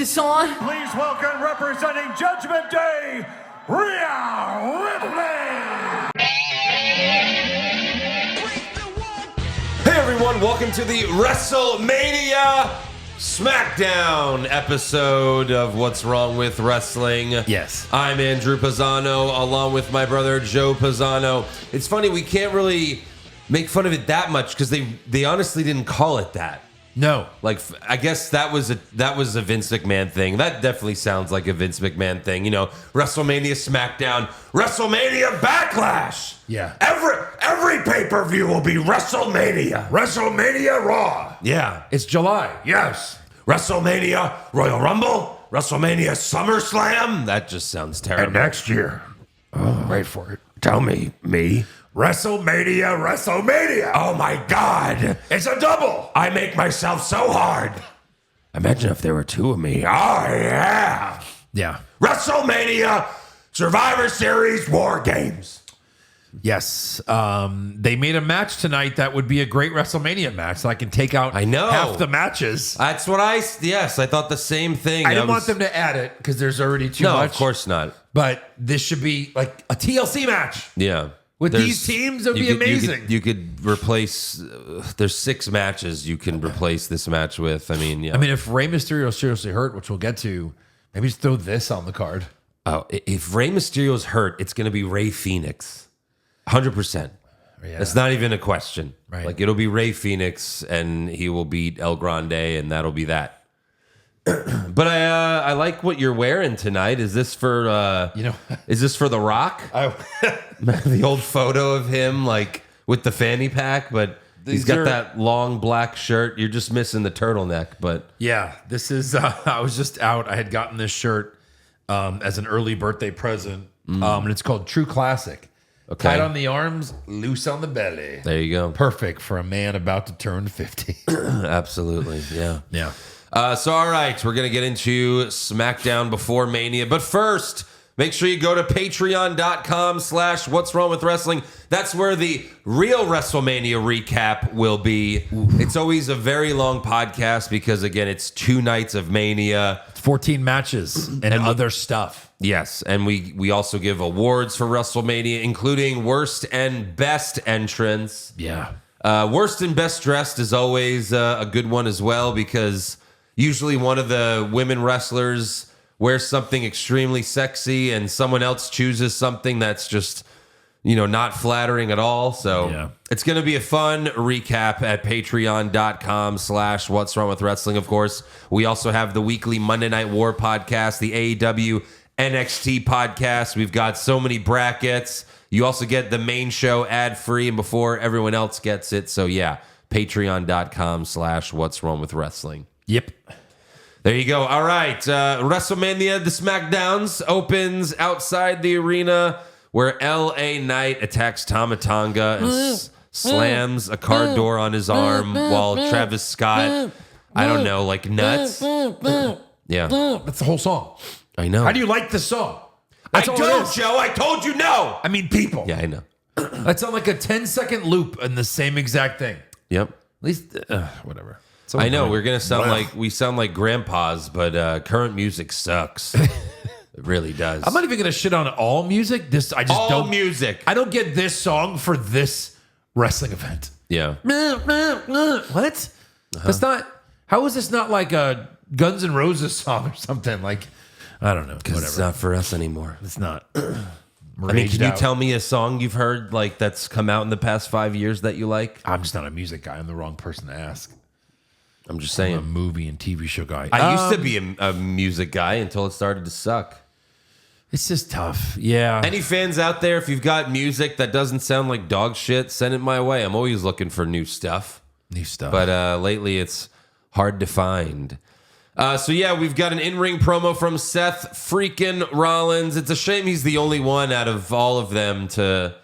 this on? Please welcome representing Judgment Day, Rhea Ripley! Hey everyone, welcome to the WrestleMania SmackDown episode of What's Wrong with Wrestling. Yes. I'm Andrew Pisano, along with my brother Joe Pisano. It's funny, we can't really make fun of it that much because they honestly didn't call it that. No. Like, I guess that was a Vince McMahon thing. That definitely sounds like a Vince McMahon thing. You know, WrestleMania SmackDown, WrestleMania Backlash. Yeah. Every pay-per-view will be WrestleMania. WrestleMania Raw. Yeah. It's July. Yes. WrestleMania Royal Rumble. WrestleMania SummerSlam. That just sounds terrible. And next year, Wait for it. Tell me. WrestleMania! Oh my God. It's a double! I make myself so hard. Imagine if there were two of me. Oh, yeah. Yeah. WrestleMania Survivor Series War Games. Yes. They made a match tonight that would be a great WrestleMania match. So I can take out half the matches. That's what I thought the same thing. I didn't want them to add it because there's already too much. No, of course not. But this should be like a TLC match. Yeah. With these teams, it would be amazing. You could replace. There's 6 matches you can replace this match with. I mean, yeah. I mean, if Rey Mysterio is seriously hurt, which we'll get to, maybe just throw this on the card. Oh, if Rey Mysterio's hurt, it's going to be Rey Fenix, 100%. Yeah. It's not even a question. Right. Like, it'll be Rey Fenix, and he will beat El Grande, and that'll be that. But I like what you're wearing tonight. Is this for Is this for The Rock? The old photo of him like with the fanny pack, but he's got that long black shirt. You're just missing the turtleneck, but Yeah, this is. I was just out. I had gotten this shirt as an early birthday present, and it's called True Classic. Okay. Tight on the arms, loose on the belly. There you go. Perfect for a man about to turn 50. Absolutely, yeah. Yeah. So, all right, we're going to get into SmackDown before Mania. But first, make sure you go to patreon.com/What's Wrong with Wrestling. That's where the real WrestleMania recap will be. It's always a very long podcast because, again, it's 2 nights of Mania. 14 matches and other stuff. Yes, and we also give awards for WrestleMania, including worst and best entrance. Yeah. Worst and best dressed is always a good one as well because usually one of the women wrestlers wears something extremely sexy and someone else chooses something that's just, not flattering at all. So It's going to be a fun recap at patreon.com/What's Wrong with Wrestling. Of course, we also have the weekly Monday Night War podcast, the AEW NXT podcast. We've got so many brackets. You also get the main show ad-free and before everyone else gets it. So yeah, patreon.com/What's Wrong with Wrestling. Yep. There you go. All right. WrestleMania, the SmackDowns opens outside the arena where LA Knight attacks Tama Tonga and slams a car door on his arm while Travis Scott, I don't know, like nuts. Yeah. That's the whole song. I know. How do you like the song? I That's all it don't, is. Joe. I told you no. I mean, people. Yeah, I know. That's on like a 10-second loop and the same exact thing. Yep. At least, whatever. I know we're gonna sound like grandpas, but current music sucks. It really does. I'm not even gonna shit on all music. All music. I don't get this song for this wrestling event. Yeah. What? That's not. How is this not like a Guns N' Roses song or something? Like, I don't know. Whatever. It's not for us anymore. It's not. I mean, can you tell me a song you've heard like that's come out in the past 5 years that you like? I'm just not a music guy. I'm the wrong person to ask. I'm just saying. I'm a movie and TV show guy. I used to be a music guy until it started to suck. It's just tough. Yeah. Any fans out there, if you've got music that doesn't sound like dog shit, send it my way. I'm always looking for new stuff. But lately it's hard to find. So yeah, we've got an in-ring promo from Seth freaking Rollins. It's a shame he's the only one out of all of them to,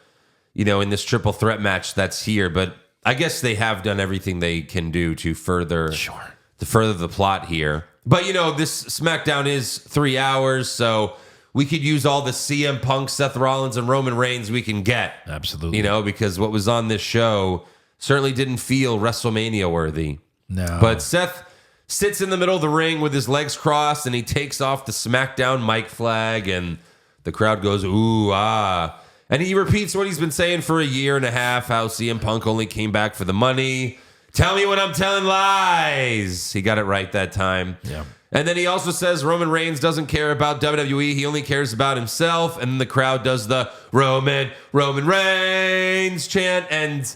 in this triple threat match that's here. But I guess they have done everything they can do to further the plot here. But this SmackDown is 3 hours, so we could use all the CM Punk, Seth Rollins, and Roman Reigns we can get. Absolutely. Because what was on this show certainly didn't feel WrestleMania worthy. No. But Seth sits in the middle of the ring with his legs crossed, and he takes off the SmackDown mic flag, and the crowd goes, ooh, ah. And he repeats what he's been saying for a year and a half, how CM Punk only came back for the money. Tell me when I'm telling lies. He got it right that time. Yeah. And then he also says Roman Reigns doesn't care about WWE. He only cares about himself. And then the crowd does the Roman Reigns chant. And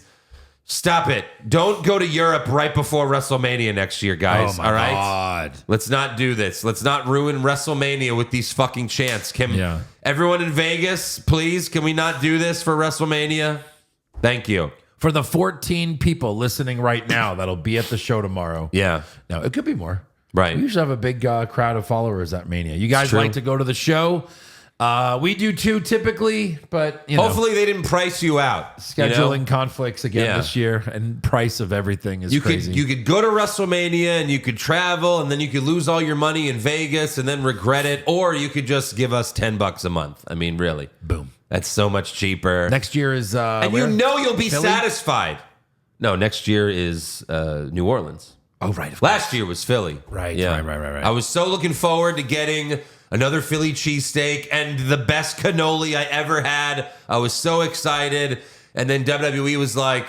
stop it. Don't go to Europe right before WrestleMania next year, guys. Oh, my all right? God. Let's not do this. Let's not ruin WrestleMania with these fucking chants. Can everyone in Vegas, please, can we not do this for WrestleMania? Thank you. For the 14 people listening right now that'll be at the show tomorrow. Yeah. No, it could be more. Right. We usually have a big crowd of followers at Mania. You guys like to go to the show. We do too typically, but hopefully they didn't price you out. Scheduling conflicts again this year, and price of everything is crazy. You could go to WrestleMania and you could travel, and then you could lose all your money in Vegas and then regret it, or you could just give us $10 a month. I mean, really. Boom. That's so much cheaper. Next year is and where? You'll be Philly? satisfied. No, next year is New Orleans. Oh, right. Last year was Philly. Right. I was so looking forward to getting another Philly cheesesteak and the best cannoli I ever had. I was so excited. And then WWE was like,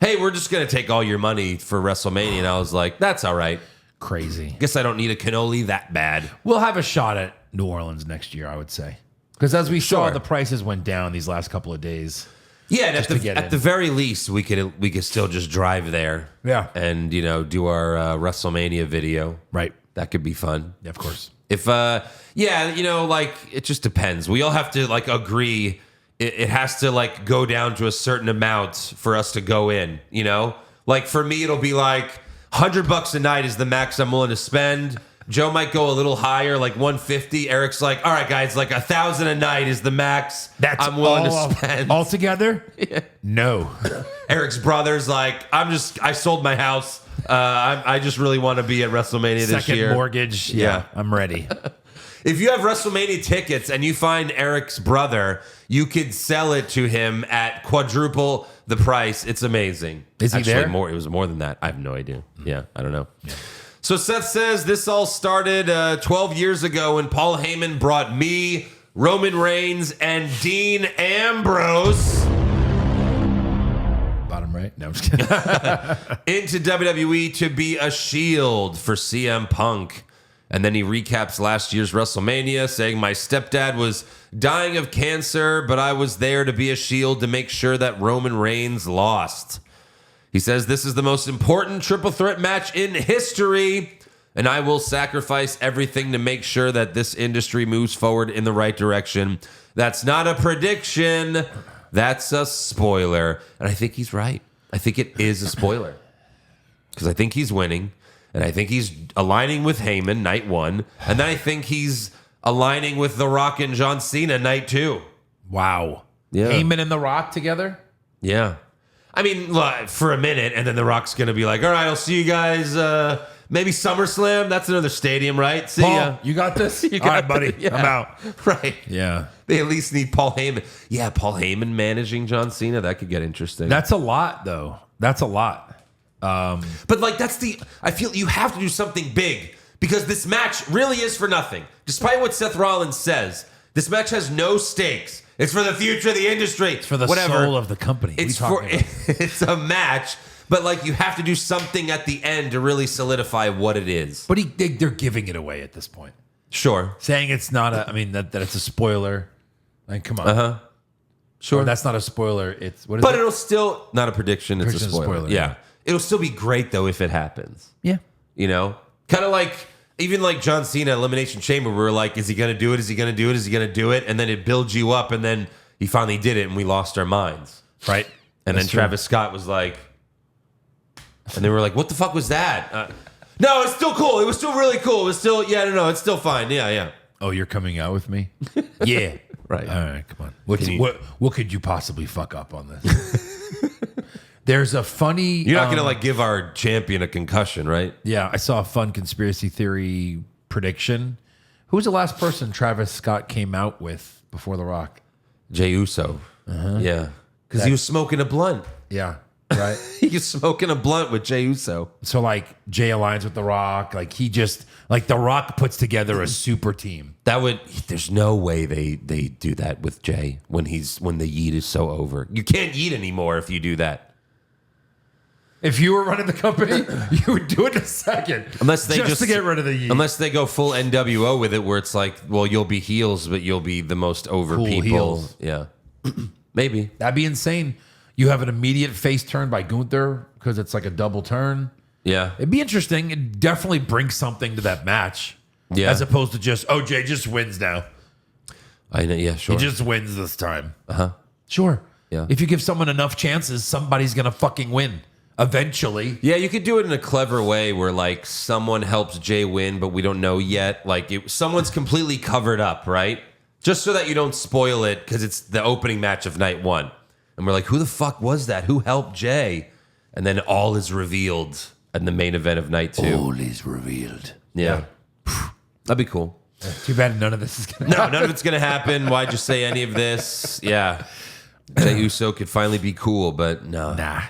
hey, we're just going to take all your money for WrestleMania. And I was like, that's all right. Crazy. Guess I don't need a cannoli that bad. We'll have a shot at New Orleans next year, I would say. Because as we saw, the prices went down these last couple of days. Yeah, and at the very least, we could still just drive there. Yeah. And, do our WrestleMania video. Right. That could be fun. Yeah, of course. If, it just depends. We all have to, agree. It has to, go down to a certain amount for us to go in, Like, for me, it'll be like $100 a night is the max I'm willing to spend. Joe might go a little higher, like 150. Eric's like, all right, guys, like 1,000 a night is the max I'm willing to spend. All together? Yeah. No. Eric's brother's like, I sold my house. I just really want to be at WrestleMania this year. Second mortgage. Yeah, I'm ready. If you have WrestleMania tickets and you find Eric's brother, you could sell it to him at quadruple the price. It's amazing. Is he there? It was more than that. I have no idea. Yeah, I don't know. Yeah. So Seth says this all started 12 years ago when Paul Heyman brought me, Roman Reigns, and Dean Ambrose bottom right. No, I'm just kidding. into WWE to be a shield for CM Punk. And then he recaps last year's WrestleMania, saying, my stepdad was dying of cancer, but I was there to be a shield to make sure that Roman Reigns lost. He says, this is the most important triple threat match in history, and I will sacrifice everything to make sure that this industry moves forward in the right direction. That's not a prediction. That's a spoiler. And I think he's right. I think it is a spoiler. Because I think he's winning, and I think he's aligning with Heyman, night one, and then I think he's aligning with The Rock and John Cena, night two. Wow. Yeah. Heyman and The Rock together? Yeah. I mean, for a minute, and then The Rock's going to be like, all right, I'll see you guys, maybe SummerSlam. That's another stadium, right? See ya. You got this? You got all right, buddy. Yeah. I'm out. Right. Yeah. They at least need Paul Heyman. Yeah, Paul Heyman managing John Cena. That could get interesting. That's a lot, though. That's a lot. But, I feel you have to do something big because this match really is for nothing. Despite what Seth Rollins says, this match has no stakes. It's for the future of the industry. It's for the soul of the company. It's a match, but you have to do something at the end to really solidify what it is. But they're giving it away at this point. Sure. Saying it's not that it's a spoiler. Like, come on. Uh-huh. Sure. Or that's not a spoiler. It's what is But it? it'll still not a prediction, it's a Prediction's a spoiler. spoiler, Yeah. It'll still be great though if it happens. Yeah. Kind of like John Cena Elimination Chamber, where we're like, is he going to do it? Is he going to do it? Is he going to do it? And then it builds you up, and then he finally did it, and we lost our minds. Right. And then Travis Scott was like, and they were like, what the fuck was that? No, it's still cool. It was still really cool. It was still, it's still fine. Yeah. Oh, you're coming out with me? Yeah. Right. All right, come on. What could you possibly fuck up on this? There's a funny... You're not going to give our champion a concussion, right? Yeah, I saw a fun conspiracy theory prediction. Who was the last person Travis Scott came out with before The Rock? Jey Uso. Yeah. Because he was smoking a blunt. Yeah. right? He's smoking a blunt with Jey Uso. So like Jay aligns with The Rock. Like he just like The Rock puts together a super team. There's no way they do that with Jay when the yeet is so over. You can't yeet anymore if you do that. If you were running the company, you would do it in a second. Unless they just to get rid of the yeet. Unless they go full NWO with it, where it's like, well, you'll be heels, but you'll be the most over Cool people. heels. Yeah, maybe. That'd be insane. You have an immediate face turn by Gunther because it's like a double turn. Yeah, It'd be interesting. It definitely brings something to that match. Yeah. As opposed to just, Jay just wins now. I know. Yeah, sure. He just wins this time. Uh-huh. Sure. Yeah. If you give someone enough chances, somebody's going to fucking win. Eventually. Yeah, you could do it in a clever way where like someone helps Jay win, but we don't know yet. Like someone's completely covered up, right? Just so that you don't spoil it because it's the opening match of night one. And we're like, who the fuck was that? Who helped Jay? And then all is revealed in the main event of night two. All is revealed. Yeah. That'd be cool. Too bad none of this is going to No, none of it's going to happen. Why'd you say any of this? Yeah. Jey Uso could finally be cool, but no. Nah.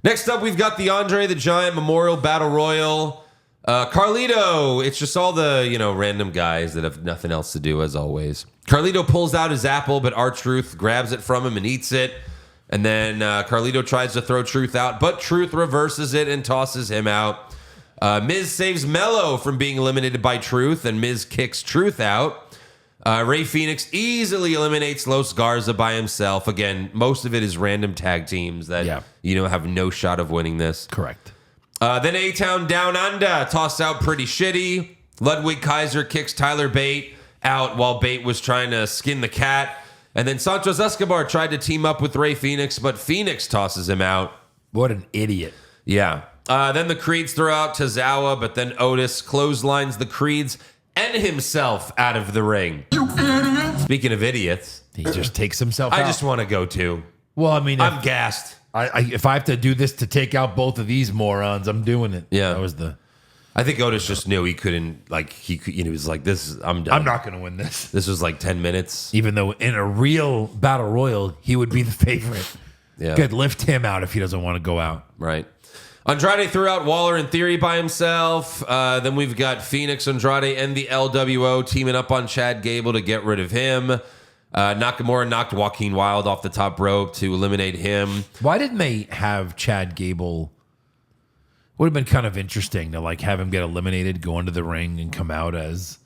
Next up, we've got the Andre the Giant Memorial Battle Royal. Carlito. It's just all the, random guys that have nothing else to do, as always. Carlito pulls out his apple, but R-Truth grabs it from him and eats it. And then Carlito tries to throw Truth out, but Truth reverses it and tosses him out. Miz saves Mello from being eliminated by Truth, and Miz kicks Truth out. Rey Fenix easily eliminates Los Garza by himself. Again, most of it is random tag teams that have no shot of winning this. Correct. Then A-Town Down Under tossed out pretty shitty. Ludwig Kaiser kicks Tyler Bate out while Bate was trying to skin the cat. And then Santos Escobar tried to team up with Rey Fenix, but Phoenix tosses him out. What an idiot. Yeah. Then the Creeds throw out Tozawa, but then Otis clotheslines the Creeds and himself out of the ring. You idiot. Speaking of idiots. He just takes himself out. I just want to go too. Well, I mean, I'm gassed. If I have to do this to take out both of these morons, I'm doing it. Yeah. That was I think Otis just knew he couldn't, he was like, I'm done. I'm not going to win this. This was like 10 minutes. Even though in a real battle royal, he would be the favorite. Yeah. Could lift him out if he doesn't want to go out. Right. Andrade threw out Waller in Theory by himself. Then we've got Phoenix, Andrade, and the LWO teaming up on Chad Gable to get rid of him. Nakamura knocked Joaquin Wilde off the top rope to eliminate him. Why didn't they have Chad Gable? Would have been kind of interesting to have him get eliminated, go into the ring, and come out as,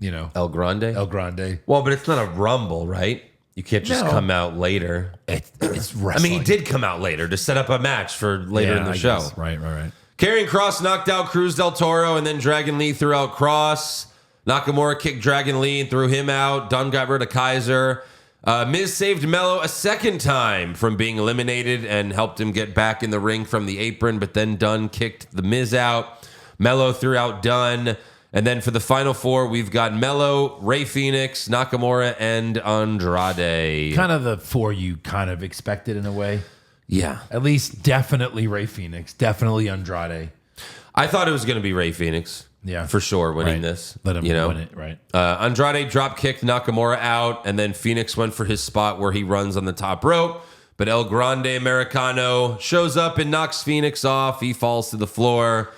El Grande? El Grande. Well, but it's not a Rumble, right? You can't just come out later. It's wrestling. I mean, he did come out later to set up a match for later in the show. Guess. Right. Karrion Kross knocked out Cruz del Toro, and then Dragon Lee threw out Cross. Nakamura kicked Dragon Lee and threw him out. Dunn got rid of Kaiser. Miz saved Mello a second time from being eliminated and helped him get back in the ring from the apron, but then Dunn kicked the Miz out. Mello threw out Dunn. And then for the final four, we've got Mello, Rey Fenix, Nakamura, and Andrade. Kind of the four you kind of expected in a way. Yeah. At least definitely Rey Fenix, definitely Andrade. I thought it was going to be Rey Fenix. Yeah. For sure, winning this. Let him win it, right. Andrade drop kicked Nakamura out, and then Phoenix went for his spot where he runs on the top rope. But El Grande Americano shows up and knocks Phoenix off. He falls to the floor.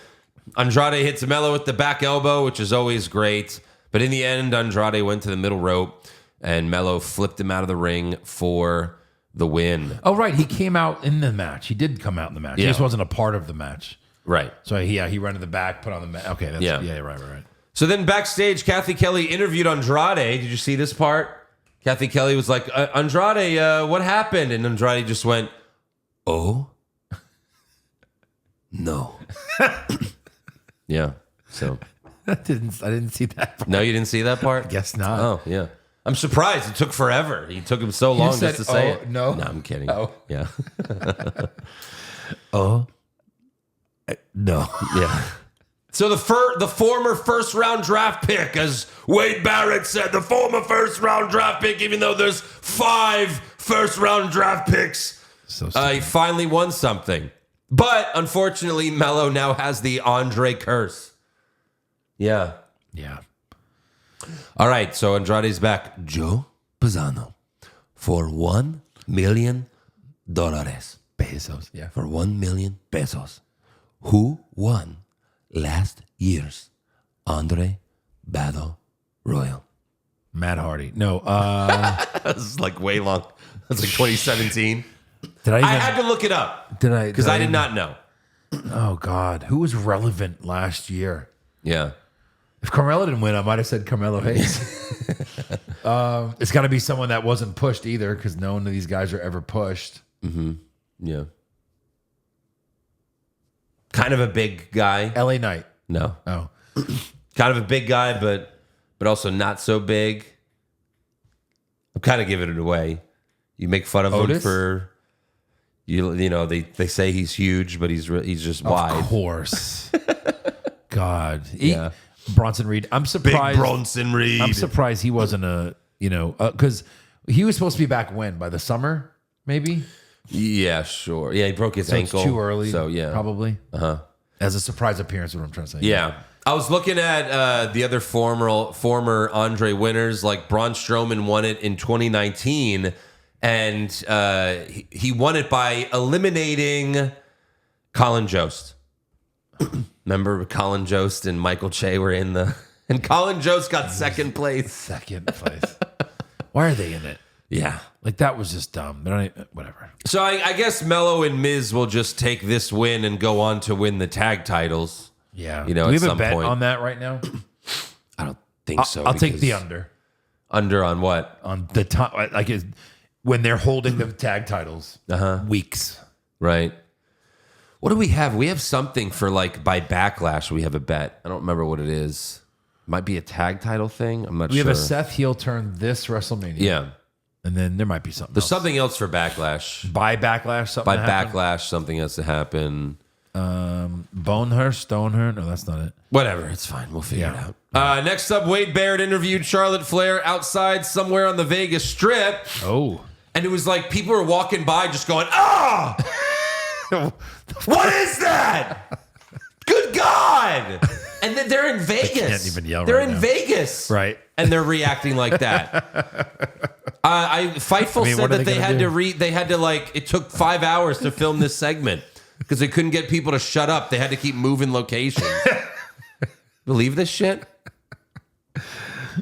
Andrade hits Mello with the back elbow, which is always great. But in the end, Andrade went to the middle rope, and Mello flipped him out of the ring for the win. Oh, right. He came out in the match. He did come out in the match. Yeah. He just wasn't a part of the match. Right. So, he ran to the back, put on the match. Okay. Right. So then backstage, Kathy Kelly interviewed Andrade. Did you see this part? Kathy Kelly was like, Andrade, what happened? And Andrade just went, oh? No. Yeah. So I didn't see that part. No, you didn't see that part? Guess not. Oh, yeah. I'm surprised. It took forever. He took him so long just to say it. No. No, I'm kidding. Oh. Yeah. No. Yeah. So the former first round draft pick, as Wade Barrett said, the former first round draft pick, even though there's 5 first round draft picks, So he finally won something. But unfortunately, Mello now has the Andre curse. Yeah. Yeah. All right, so Andrade's back. Joe Pisano for $1 million. Pesos. Yeah. For 1 million pesos. Who won last year's Andre Battle Royal? Matt Hardy. No. This is like way long. That's like 2017. Did I even, I had to look it up. Did I? Because I did not know. Oh, God. Who was relevant last year? Yeah. If Carmelo didn't win, I might have said Carmelo Hayes. It's got to be someone that wasn't pushed either, because none of these guys are ever pushed. Yeah. Kind of a big guy. LA Knight. No. Oh. Kind of a big guy, but also not so big. I'm kind of giving it away. You make fun of him Otis? for you know they say he's huge, but he's just wide. Of course. God. Yeah. Bronson Reed. I'm surprised. Bronson Reed. I'm surprised he wasn't because he was supposed to be back when? By the summer, maybe? Yeah, sure. Yeah, he broke his So ankle. it's too early. So yeah, Probably. As a surprise appearance, is what I'm trying to say. Yeah. I was looking at the other former Andre winners, like Braun Strowman won it in 2019, and he won it by eliminating Colin Jost. Remember Colin Jost and Michael Che were in and Colin Jost got second place. Second place. Why are they in it? Yeah. Like, that was just dumb. They're not, whatever. So I guess Mello and Miz will just take this win and go on to win the tag titles. Yeah. You know, Do we at have a some bet point. on that right now? I don't think so. I'll take because- the under. Under on what? On the time, when they're holding the tag titles. Weeks. Right. What do we have? We have something for like by Backlash. We have a bet. I don't remember what it is. Might be a tag title thing. I'm not We sure. have a Seth heel turn this WrestleMania. Yeah. And then there might be something There's else. something else for Backlash. By Backlash, something By that happened? Backlash, something has to happen. Bone her, stone her. No, that's not it. Whatever. It's fine. We'll figure Yeah. it out. Next up, Wade Barrett interviewed Charlotte Flair outside somewhere on the Vegas Strip. Oh. And it was like people were walking by just going, ah! What is that? Good God! And then they're in Vegas. can't even yell They're right in now. Vegas. Right. And they're reacting like that. Fightful what said are that they they gonna had do? to they had to it took 5 hours to film this segment because they couldn't get people to shut up. They had to keep moving locations. Believe this shit?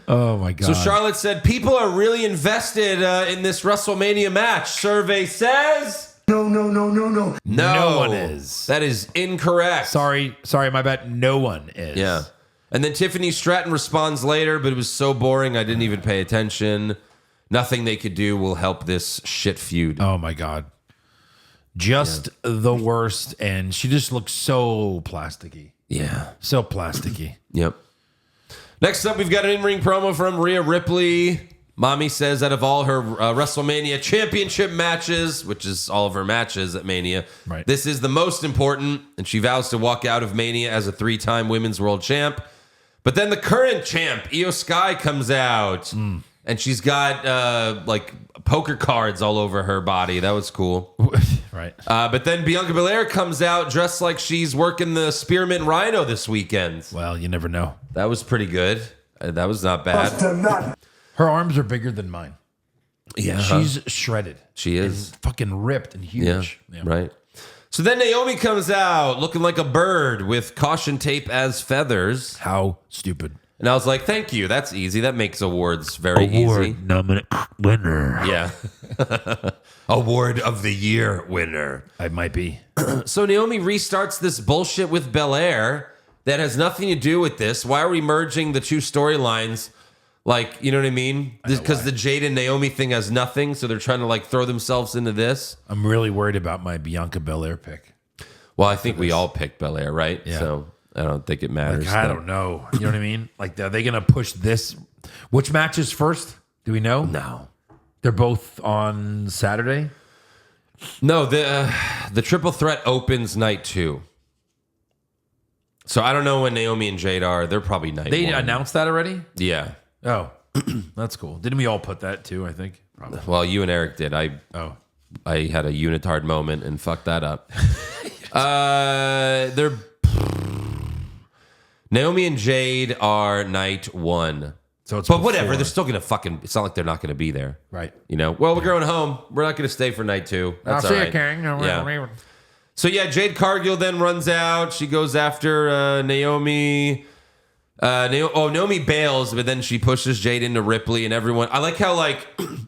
Oh, my God. So Charlotte said, people are really invested in this WrestleMania match. Survey says... No. No one is. That is incorrect. Sorry, my bad. No one is. Yeah. And then Tiffany Stratton responds later, but it was so boring I didn't even pay attention. Nothing they could do will help this shit feud. Oh, my God. Just the worst. And she just looks so plasticky. Yeah. So plasticky. Yep. Next up, we've got an in-ring promo from Rhea Ripley. Mommy says out of all her WrestleMania championship matches, which is all of her matches at Mania, Right. this is the most important, and she vows to walk out of Mania as a 3-time women's world champ. But then the current champ, Io Sky, comes out, and she's got poker cards all over her body. That was cool. Right. But then Bianca Belair comes out dressed like she's working the Spearmint Rhino this weekend. Well, you never know. That was pretty good. That was not bad. Her arms are bigger than mine. Yeah, She's shredded. She is. And fucking ripped and huge. Yeah, right. So then Naomi comes out looking like a bird with caution tape as feathers. How stupid. And I was like, thank you. That's easy. That makes awards very easy. Nominate winner. Yeah. Award of the Year winner. I might be. So Naomi restarts this bullshit with Belair that has nothing to do with this. Why are we merging the two storylines? Like, you know what I mean? Because the Jade and Naomi thing has nothing, so they're trying to throw themselves into this. I'm really worried about my Bianca Belair pick. Well, I think we all picked Belair, right? Yeah. So I don't think it matters. I don't know. You know what I mean? Are they going to push this? Which match is first? Do we know? No. They're both on Saturday? No, the triple threat opens night 2. So I don't know when Naomi and Jade are. They're probably night They 1. announced that already? Yeah. Oh, that's cool. Didn't we all put that too, I think? Probably. Well, you and Eric did. I had a unitard moment and fucked that up. Naomi and Jade are night 1. So it's but whatever. before. They're still gonna fucking. It's not like they're not gonna be there, Right. You know. Well, we're going home. We're not gonna stay for night 2. That's all right. Yeah. So yeah, Jade Cargill then runs out. She goes after Naomi. Naomi bails, but then she pushes Jade into Ripley and everyone. I like how like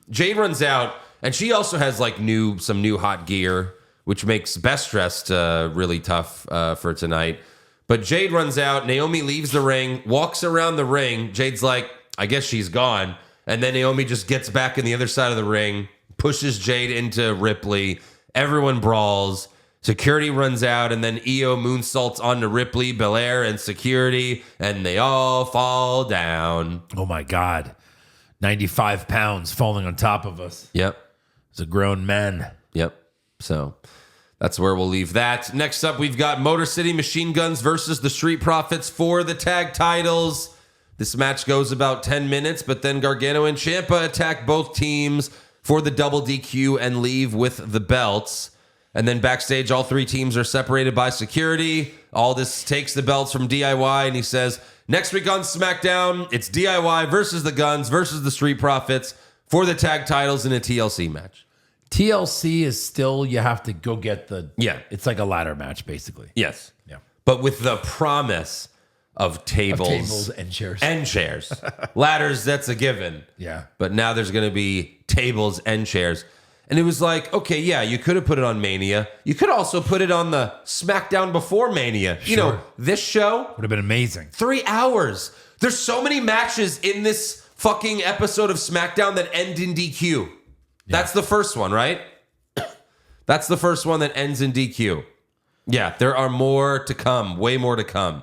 Jade runs out, and she also has like some new hot gear, which makes Best Dressed really tough for tonight. But Jade runs out. Naomi leaves the ring, walks around the ring. Jade's like, I guess she's gone. And then Naomi just gets back in the other side of the ring, pushes Jade into Ripley. Everyone brawls. Security runs out, and then Io moonsaults onto Ripley, Belair, and security, and they all fall down. Oh my God. 95 pounds falling on top of us. Yep. It's a grown man. Yep. So that's where we'll leave that. Next up, we've got Motor City Machine Guns versus the Street Profits for the tag titles. This match goes about 10 minutes, but then Gargano and Ciampa attack both teams for the double DQ and leave with the belts. And then backstage, all 3 teams are separated by security. Aldis takes the belts from DIY, and he says, next week on SmackDown, it's DIY versus the Guns versus the Street Profits for the tag titles in a TLC match. TLC is still, you have to go get the... Yeah. It's like a ladder match, basically. Yes. Yeah. But with the promise of tables and chairs. And chairs. Ladders, that's a given. Yeah. But now there's going to be tables and chairs. And it was like, okay, yeah, you could have put it on Mania. You could also put it on the SmackDown before Mania. You know, this show would have been amazing. 3 hours. There's so many matches in this fucking episode of SmackDown that end in DQ. Yeah. That's the first one, right? That's the first one that ends in DQ. Yeah, there are more to come. Way more to come.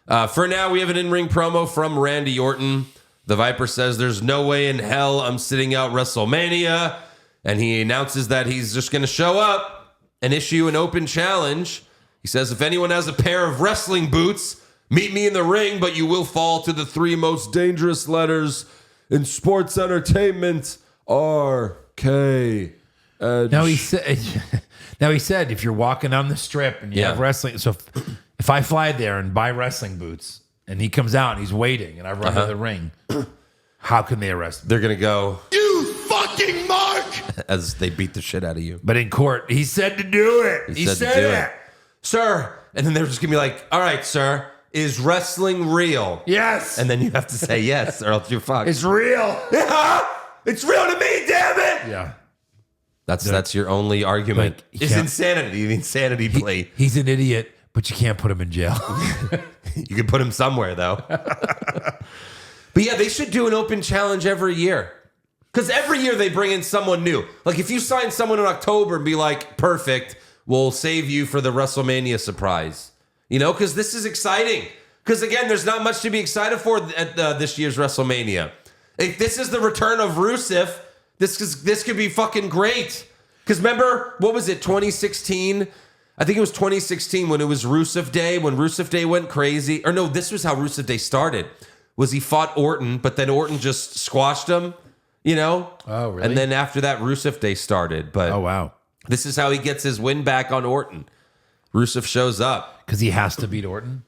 For now, we have an in-ring promo from Randy Orton. The Viper says, there's no way in hell I'm sitting out WrestleMania. And he announces that he's just going to show up and issue an open challenge. He says, if anyone has a pair of wrestling boots, meet me in the ring, but you will fall to the 3 most dangerous letters in sports entertainment, RK. Now he said, if you're walking on the strip and you have wrestling, so if I fly there and buy wrestling boots and he comes out and he's waiting and I run to the ring, how can they arrest me? They're going to go, You fucking mark! as they beat the shit out of you. But in court, he said to do it. He said to do it. Sir. And then they're just going to be like, all right, sir, is wrestling real? Yes. And then you have to say yes or else you're fucked. It's real. Yeah, it's real to me, damn it. Yeah. That's your only argument. But It's insanity. The insanity plea. He's an idiot, but you can't put him in jail. You can put him somewhere, though. But yeah, they should do an open challenge every year. Because every year they bring in someone new. Like if you sign someone in October and be like, perfect, we'll save you for the WrestleMania surprise. You know, because this is exciting. Because again, there's not much to be excited for at this year's WrestleMania. If this is the return of Rusev, this could be fucking great. Because remember, what was it, 2016? I think it was 2016 when it was Rusev Day, when Rusev Day went crazy. Or no, this was how Rusev Day started. Was he fought Orton, but then Orton just squashed him, you know? Oh, really? And then after that, Rusev Day started. But Oh, wow. this is how he gets his win back on Orton. Rusev shows up. Because he has to beat Orton?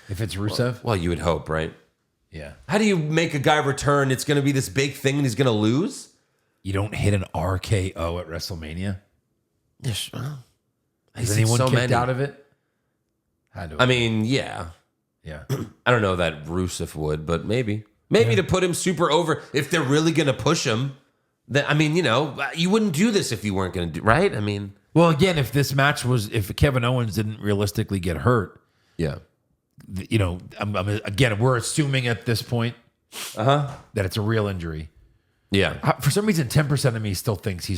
If it's Rusev? Well, you would hope, right? Yeah. How do you make a guy return? It's going to be this big thing and he's going to lose? You don't hit an RKO at WrestleMania? Yes. Has anyone kicked out of it? I mean, yeah. Yeah. I don't know that Rusev would, but maybe. Maybe to put him super over. If they're really going to push him, then, I mean, you know, you wouldn't do this if you weren't going to do, right? I mean. Well, again, if this match was, if Kevin Owens didn't realistically get hurt, Yeah. you know, again, we're assuming at this point that it's a real injury. Yeah. For some reason, 10% of me still thinks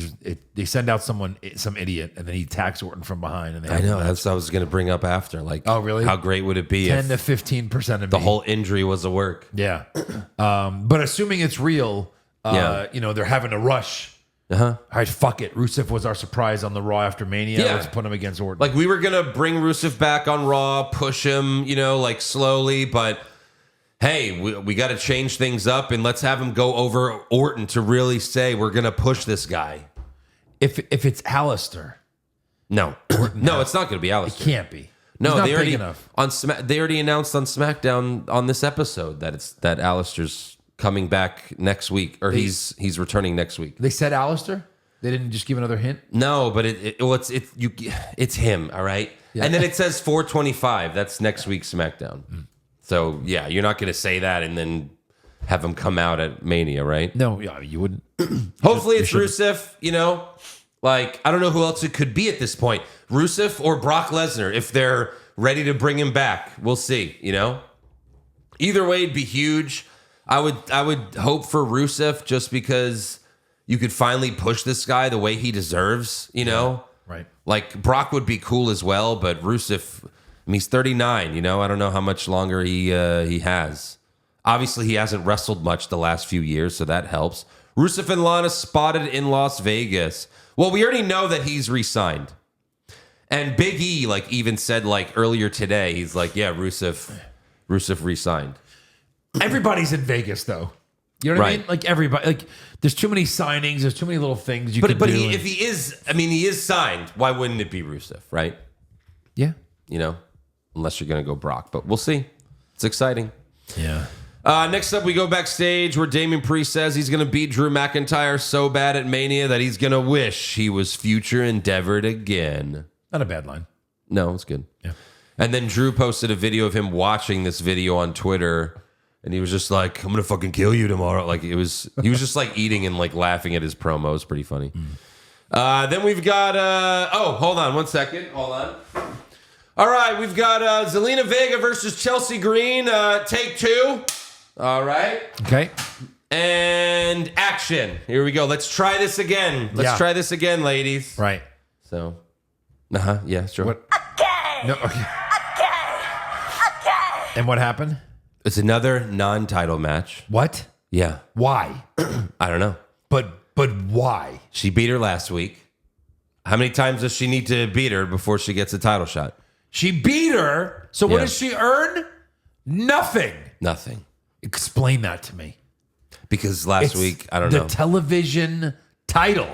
they send out some idiot, and then he attacks Orton from behind. And they I know. That's what I was going to bring up after. Like, oh, really? How great would it be 10 if to 15% of me. the whole injury was a work? Yeah. But assuming it's real, you know, they're having to rush. All right, fuck it. Rusev was our surprise on the Raw after Mania. Yeah. Let's put him against Orton. Like, we were going to bring Rusev back on Raw, push him, you know, like slowly, but hey, we got to change things up and let's have him go over Orton to really say we're going to push this guy. If it's Alistair, No. No, it's not going to be it Alistair. can't be. No, He's not they already big enough. they already announced on SmackDown on this episode that Alistair's coming back next week, or he's returning next week. They said Alistair? They didn't just give another hint? No, but it's him, all right? Yeah. And then it says 425. That's next week's SmackDown. So, yeah, you're not going to say that and then have him come out at Mania, right? No, yeah, you wouldn't. Hopefully it's Rusev, you know? Like, I don't know who else it could be at this point. Rusev or Brock Lesnar, if they're ready to bring him back. We'll see, you know? Either way, it'd be huge. I would hope for Rusev just because you could finally push this guy the way he deserves, you know? Right. Like, Brock would be cool as well, but Rusev, I mean, he's 39, you know? I don't know how much longer he has. Obviously, he hasn't wrestled much the last few years, so that helps. Rusev and Lana spotted in Las Vegas. Well, we already know that he's re-signed. And Big E, like, even said, like, earlier today, he's like, yeah, Rusev re-signed. Everybody's in Vegas, though. You know what I mean? Like, everybody. Like, there's too many signings. There's too many little things you could do. But if he is signed, why wouldn't it be Rusev, right? Yeah. You know? Unless you're going to go Brock. But we'll see. It's exciting. Yeah. Next up, we go backstage where Damian Priest says he's going to beat Drew McIntyre so bad at Mania that he's going to wish he was future endeavored again. Not a bad line. No, it's good. Yeah. And then Drew posted a video of him watching this video on Twitter, and he was just like, I'm going to fucking kill you tomorrow. Like, he was just like eating and like laughing at his promo. It was pretty funny. Then we've got, hold on one second. Hold on. All right, we've got Zelina Vega versus Chelsea Green, take 2. All right. Okay. And action. Here we go. Let's try this again. Let's try this again, ladies. Right. So, yeah, sure. What? Okay. No, okay. And what happened? It's another non-title match. What? Yeah. Why? I don't know. But why? She beat her last week. How many times does she need to beat her before she gets a title shot? She beat her. So what does she earn? Nothing. Nothing. Explain that to me. Because last week, I don't know. The television title.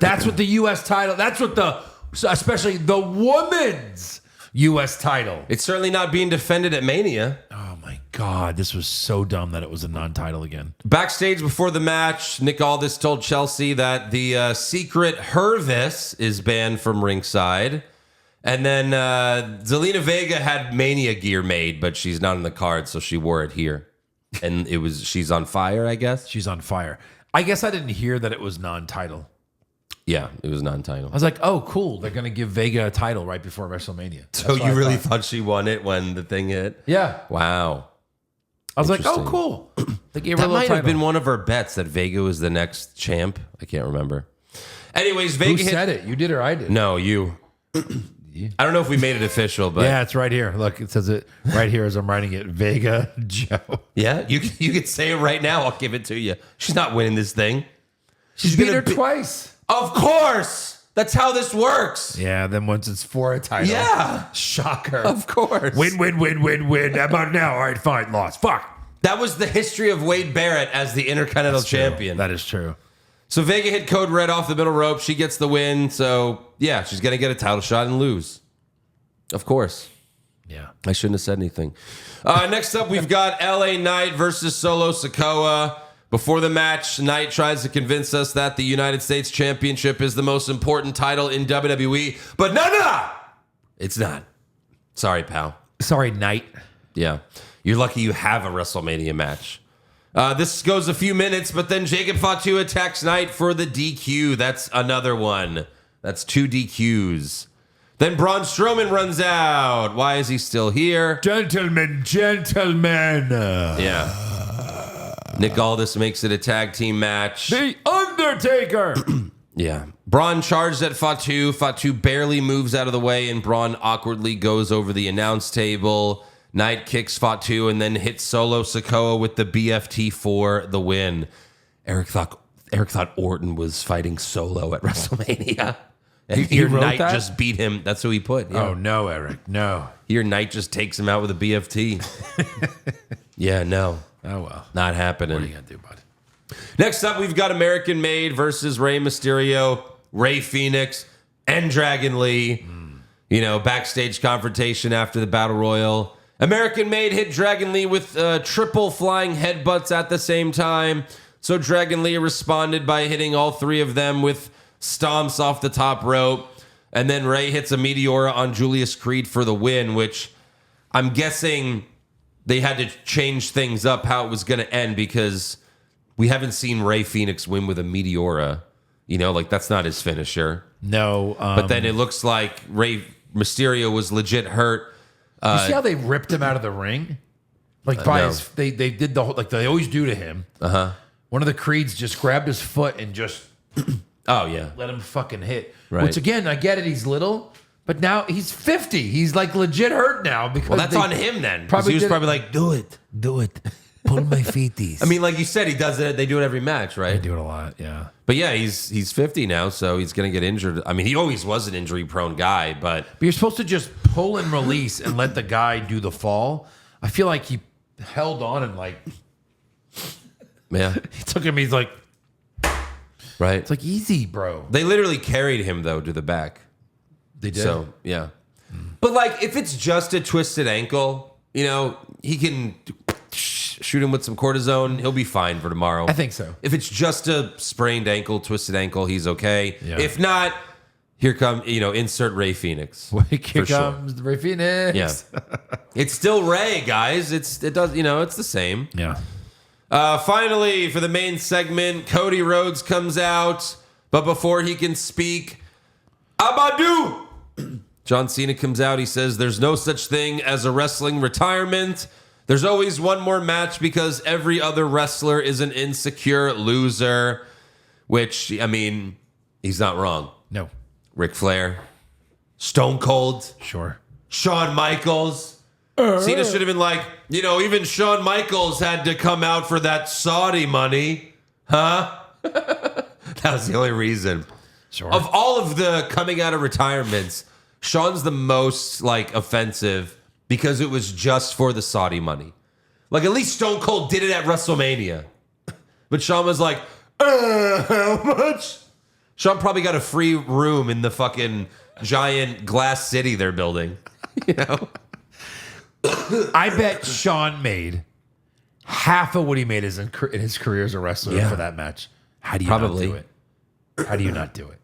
That's what the U.S. title, that's what especially the women's U.S. title. It's certainly not being defended at Mania. Oh my God, this was so dumb that it was a non-title again. Backstage before the match, Nick Aldis told Chelsea that the secret Hervis is banned from ringside. And then Zelina Vega had Mania gear made, but she's not in the card, so she wore it here. And she's on fire, I guess. She's on fire. I guess I didn't hear that it was non-title. Yeah, it was non-title. I was like, oh, cool. They're going to give Vega a title right before WrestleMania. So you really thought she won it when the thing hit? Yeah. Wow. I was like, oh, cool. They gave her that a little might title. have been one of our bets that Vega was the next champ. I can't remember. Anyways, Vega Who said it? You did or I did? No, you. I don't know if we made it official, but yeah, it's right here. Look, it says it right here as I'm writing it. Vega Joe. Yeah, you could say it right now. I'll give it to you. She's not winning this thing. She's beat her twice. Of course. That's how this works. Yeah, then once it's for a title. Yeah. Shocker. Of course. Win. How about now? All right, fine. Lost. Fuck. That was the history of Wade Barrett as the Intercontinental Champion. That is true. So Vega hit Code Red off the middle rope. She gets the win. So, yeah, she's going to get a title shot and lose. Of course. Yeah. I shouldn't have said anything. Next up, we've got LA Knight versus Solo Sakoa. Before the match, Knight tries to convince us that the United States Championship is the most important title in WWE. But no. It's not. Sorry, pal. Sorry, Knight. Yeah. You're lucky you have a WrestleMania match. This goes a few minutes, but then Jacob Fatu attacks Knight for the DQ. That's another one. That's 2 DQs. Then Braun Strowman runs out. Why is he still here? Gentlemen. Yeah. Nick Aldis makes it a tag team match. The Undertaker. Yeah. Braun charged at Fatu. Fatu barely moves out of the way, and Braun awkwardly goes over the announce table. Knight kicks Fatu and then hits Solo Sakoa with the BFT for the win. Eric thought Orton was fighting Solo at WrestleMania. And here Knight just beat him. That's who he put. Yeah. Oh, no, Eric. No. Here Knight just takes him out with a BFT. Yeah, no. Oh, well. Not happening. What are you going to do, bud? Next up, we've got American Made versus Rey Mysterio, Rey Fenix, and Dragon Lee. You know, backstage confrontation after the Battle Royal. American Made hit Dragon Lee with triple flying headbutts at the same time. So Dragon Lee responded by hitting all three of them with stomps off the top rope. And then Ray hits a Meteora on Julius Creed for the win, which I'm guessing they had to change things up how it was going to end because we haven't seen Ray Phoenix win with a Meteora. You know, like that's not his finisher. No. But then it looks like Ray Mysterio was legit hurt. You see how they ripped him out of the ring? Like they did the whole, like they always do to him. One of the Creeds just grabbed his foot and just let him fucking hit. Right. Which again, I get it, he's little, but now he's 50. He's like legit hurt now because Well, that's on him then. Probably He was probably like, do it. pull my feeties. I mean, like you said, he does it. They do it every match, right? They do it a lot, yeah. But yeah, he's 50 now, so he's going to get injured. I mean, he always was an injury-prone guy, but But you're supposed to just pull and release and let the guy do the fall. I feel like he held on and like yeah, he took him. He's like, right. it's like easy, bro. They literally carried him though to the back. They did. So yeah, but like if it's just a twisted ankle, you know, he can shoot him with some cortisone. He'll be fine for tomorrow. I think so. If it's just a sprained ankle, twisted ankle, he's okay. Yeah. If not, here come insert Ray Phoenix. Here comes the Ray Phoenix. Yeah, it's still Ray, guys. It's the same. Yeah. Finally, for the main segment, Cody Rhodes comes out, but before he can speak, Abadu! John Cena comes out. He says, there's no such thing as a wrestling retirement. There's always one more match because every other wrestler is an insecure loser, which, I mean, he's not wrong. No. Ric Flair, Stone Cold, Sure. Shawn Michaels. Cena should have been like, even Shawn Michaels had to come out for that Saudi money. Huh? That was the only reason. Sure. Of all of the coming out of retirements, Shawn's the most offensive because it was just for the Saudi money. Like at least Stone Cold did it at WrestleMania. But Shawn was like, how much? Shawn probably got a free room in the fucking giant glass city they're building. I bet Shawn made half of what he made in his career as a wrestler for that match. How do you Probably. not do it? How do you not do it?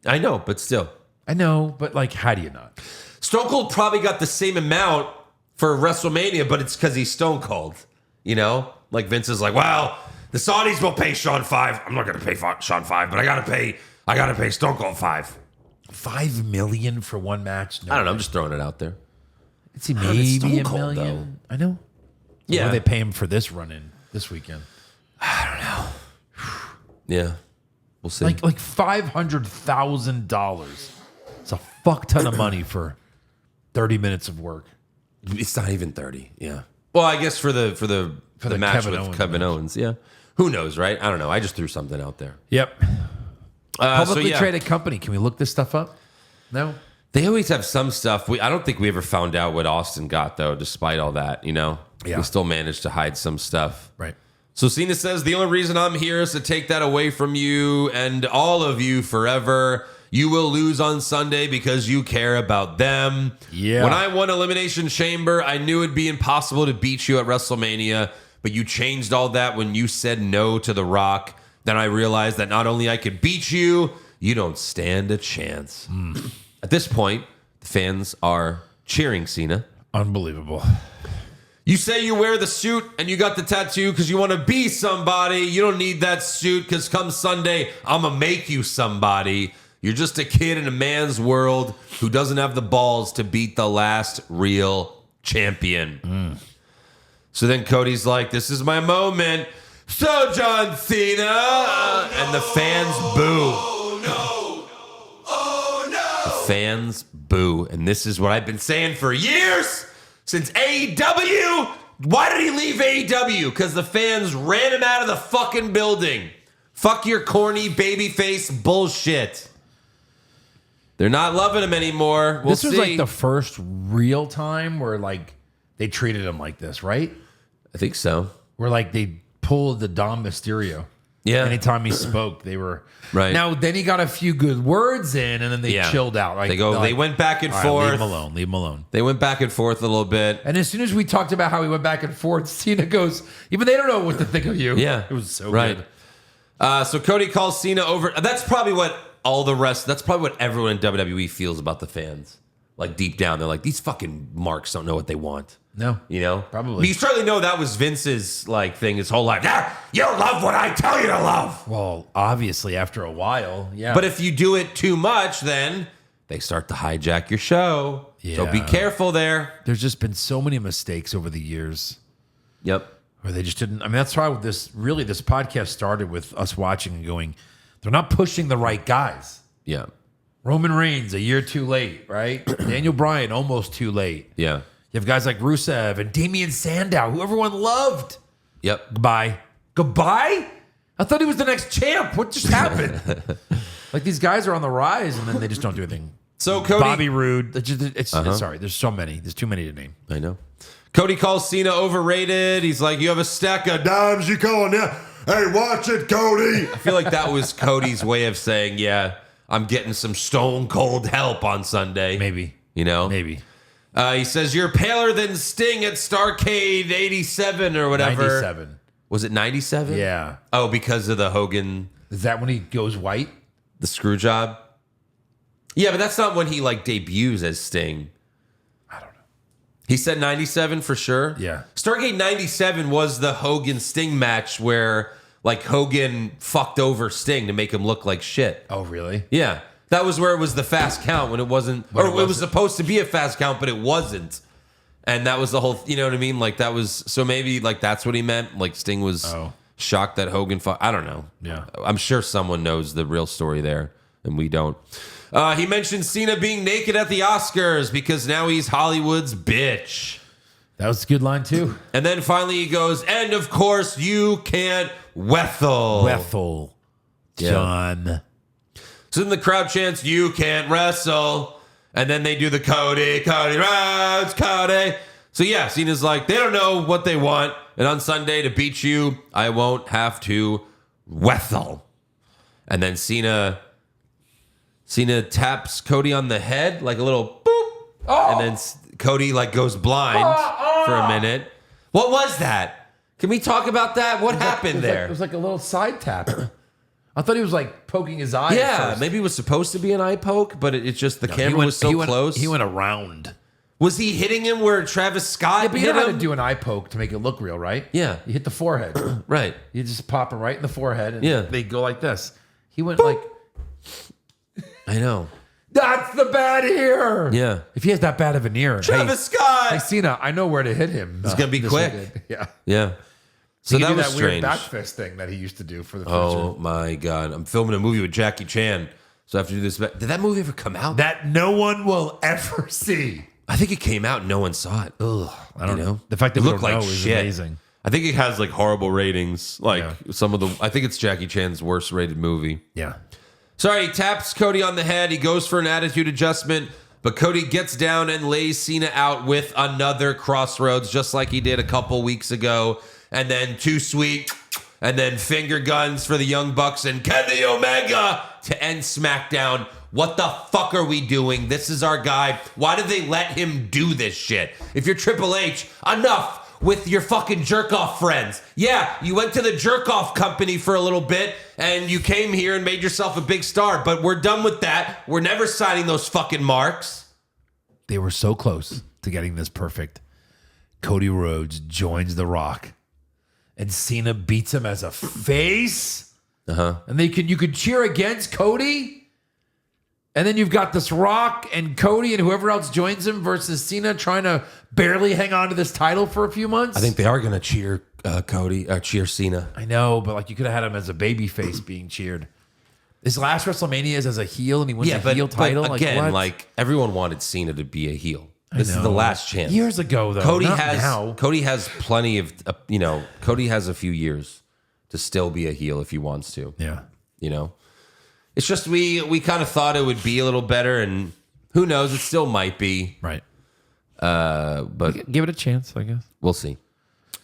I know, but still. I know, but like, how do you not? Stone Cold probably got the same amount for WrestleMania, but it's because he's Stone Cold. Like Vince is like, well, the Saudis will pay Shawn $5. I'm not going to pay Shawn $5, but I got to pay Stone Cold $5. $5 million for one match? No I don't know. way. I'm just throwing it out there. I'd see it's maybe Stone $1 Cold, million. I know. Yeah. What do they pay him for this run in this weekend? Yeah. We'll see. Like $500,000. It's a fuck ton of money for 30 minutes of work. It's not even 30. Yeah. Well, I guess for the match Kevin with Owens Kevin match. Owens. Yeah. Who knows, right? I don't know. I just threw something out there. Yep. So Publicly yeah. traded company. Can we look this stuff up? No. They always have some stuff. I don't think we ever found out what Austin got, though, despite all that, Yeah. We still managed to hide some stuff. Right. So Cena says, the only reason I'm here is to take that away from you and all of you forever. You will lose on Sunday because you care about them. Yeah. When I won Elimination Chamber, I knew it'd be impossible to beat you at WrestleMania, but you changed all that when you said no to The Rock. Then I realized that not only I could beat you, you don't stand a chance. At this point, the fans are cheering Cena. Unbelievable. You say you wear the suit and you got the tattoo because you want to be somebody. You don't need that suit because come Sunday, I'm going to make you somebody. You're just a kid in a man's world who doesn't have the balls to beat the last real champion. So then Cody's like, this is my moment. So John Cena. And the fans boo. The fans boo. And this is what I've been saying for years. Since AEW, why did he leave AEW? Because the fans ran him out of the fucking building. Fuck your corny babyface bullshit. They're not loving him anymore. We'll This was see. like the first real time where like they treated him like this, right? I think so. Where like they pulled the Dom Mysterio. Yeah. Anytime he spoke, they were right. Now, then he got a few good words in, and then they chilled out. Like, they went back and forth. Leave him alone. They went back and forth a little bit. And as soon as we talked about how he went back and forth, Cena goes, even they don't know what to think of you. Yeah. It was so good. So Cody calls Cena over. That's probably what that's probably what everyone in WWE feels about the fans. Like deep down, they're like, these fucking marks don't know what they want. No. You know? Probably. But you certainly know that was Vince's like thing his whole life. You love what I tell you to love. Well, obviously, after a while, yeah. But if you do it too much, then they start to hijack your show. Yeah. So be careful there. There's just been so many mistakes over the years. Yep. Where they just didn't. I mean, that's why this podcast started with us watching and going, they're not pushing the right guys. Yeah. Roman Reigns, a year too late, right? Daniel Bryan, almost too late. Yeah. You have guys like Rusev and Damian Sandow, who everyone loved. Yep. Goodbye. I thought he was the next champ. What just happened? Like, these guys are on the rise, and then they just don't do anything. So Cody, Bobby Roode. Sorry, there's so many. There's too many to name. I know. Cody calls Cena overrated. He's like, you have a stack of dimes, you calling that? Hey, watch it, Cody. I feel like that was Cody's way of saying, yeah, I'm getting some stone cold help on Sunday. Maybe. You know? Maybe. He says, you're paler than Sting at Starrcade 87 or whatever. 97. Was it 97? Yeah. Oh, because of the Hogan. Is that when he goes white? The screw job? Yeah, but that's not when he like debuts as Sting. I don't know. He said 97 for sure? Yeah. Starrcade 97 was the Hogan Sting match where like Hogan fucked over Sting to make him look like shit. Oh, really? Yeah. That was where it was the fast count when it wasn't, it was supposed to be a fast count, but it wasn't. And that was the whole, you know what I mean? Like that was, so maybe like that's what he meant. Like Sting was shocked that Hogan fought. I don't know. Yeah. I'm sure someone knows the real story there and we don't. He mentioned Cena being naked at the Oscars because now he's Hollywood's bitch. That was a good line too. And then finally he goes, and of course you can't wrestle. John. So then the crowd chants, you can't wrestle. And then they do the Cody Rhodes, Cody. So yeah, Cena's like, they don't know what they want. And on Sunday to beat you, I won't have to wrestle. And then Cena taps Cody on the head, like a little boop. Oh. And then Cody like goes blind for a minute. What was that? Can we talk about that? What happened there? It was like a little side tap. I thought he was like poking his eye. Yeah, maybe it was supposed to be an eye poke, but it's just the camera was so close. He went around. Was he hitting him where Travis Scott Yeah, but hit you know how him? to do an eye poke to make it look real, right? Yeah. You hit the forehead. Right. You just pop him right in the forehead, and Yeah. they go like this. He went Boop. like, I know. that's the bad ear. Yeah. If he has that bad of an ear, Travis Scott! Hey, Cena, I know where to hit him. It's going to be this quick. weekend. Yeah. Yeah. So He that could do was that weird strange. back fist thing that he used to do for the first Oh one. my God. I'm filming a movie with Jackie Chan. So I have to do this. Did that movie ever come out? That no one will ever see. I think it came out and no one saw it. Ugh. I don't know. The fact that it we looked don't like know is shit. amazing. I think it has like horrible ratings. Like some of the, I think it's Jackie Chan's worst rated movie. Yeah. Sorry, he taps Cody on the head. He goes for an attitude adjustment, but Cody gets down and lays Cena out with another crossroads, just like he did a couple weeks ago. And then Too Sweet, and then finger guns for the Young Bucks and Kenny Omega to end SmackDown. What the fuck are we doing? This is our guy. Why did they let him do this shit? If you're Triple H, enough with your fucking jerk-off friends. Yeah, you went to the jerk-off company for a little bit, and you came here and made yourself a big star, but we're done with that. We're never signing those fucking marks. They were so close to getting this perfect. Cody Rhodes joins The Rock, and Cena beats him as a face. And you could cheer against Cody. And then you've got this Rock and Cody and whoever else joins him versus Cena trying to barely hang on to this title for a few months. I think they are going to cheer cheer Cena. I know, but like you could have had him as a baby face being cheered. His last WrestleMania is as a heel, and he wins a heel title. But again, like everyone wanted Cena to be a heel. This is the last chance. Years ago, though. Cody not has now. Cody has plenty of Cody has a few years to still be a heel if he wants to. Yeah. It's just we kind of thought it would be a little better, and who knows? It still might be. Right. But Give it a chance, I guess. we'll see.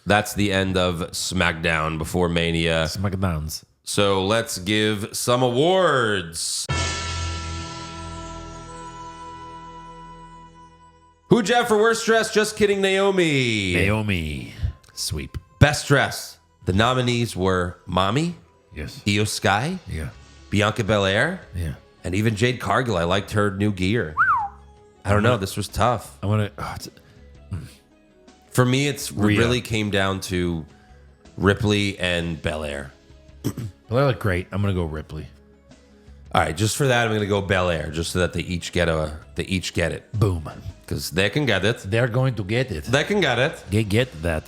That's the end of SmackDown before Mania. SmackDowns. So let's give some awards. Who'd you have for worst dress? Just kidding, Naomi. Naomi. Sweep. Best dress. The nominees were Mommy, Yes. Io Sky, Yeah. Bianca Belair, Yeah. and even Jade Cargill. I liked her new gear. I don't know. This was tough. I want to. For me, it Rhea. really came down to Ripley and Belair. They look great. I'm going to go Ripley. All right, just for that, I'm going to go Belair, just so that they each get it. Boom. Because they can get it. They're going to get it. They can get it. They get that.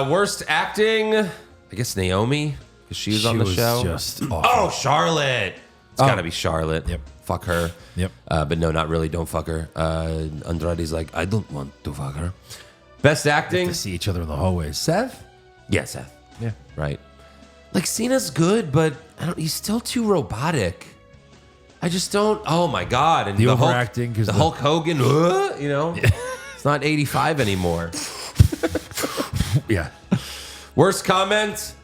Worst acting, I guess Naomi, because she was on the was show. just awful. Oh, Charlotte. It's got to be Charlotte. Yep. Fuck her. Yep. But no, not really. Don't fuck her. Andrade's like, I don't want to fuck her. Best acting? To see each other in the hallways. Seth? Yeah, Seth. Yeah. Right. Like, Cena's good, but he's still too robotic. I just don't. Oh my god! And The Hulk- overacting, 'cause the the- Hulk Hogan, it's not 85 anymore. Yeah. Worst comment.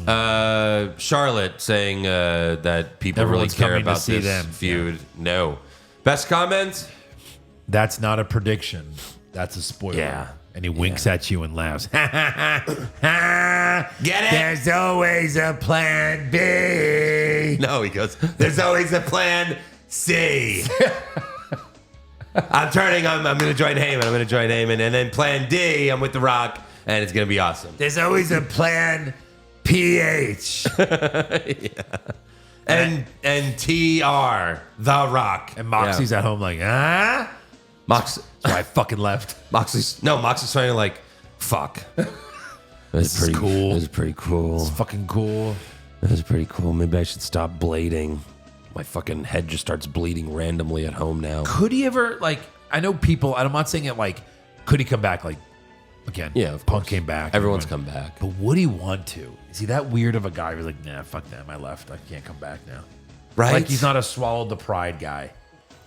Charlotte saying that people Everyone's really care coming to about see this them. feud. No. Best comment. That's not a prediction. That's a spoiler. Yeah. And he winks at you and laughs. Get it? There's always a plan B. No, he goes. There's always a plan C. I'm going to join Heyman. And then plan D, I'm with The Rock, and it's going to be awesome. There's always a plan PH. And TR, The Rock. And Moxie's at home like, huh? Mox. So I fucking left. Moxie's trying to like, fuck. This is cool. This is pretty cool. It's fucking cool. This is pretty cool. Maybe I should stop blading. My fucking head just starts bleeding randomly at home now. Could he ever, like, I know people, I'm not saying it like, could he come back, like, again? Yeah, of Punk course. came back. Everyone's come back. But would he want to? Is he that weird of a guy who's like, nah, fuck them, I left. I can't come back now. Right? Like, he's not a swallowed the pride guy,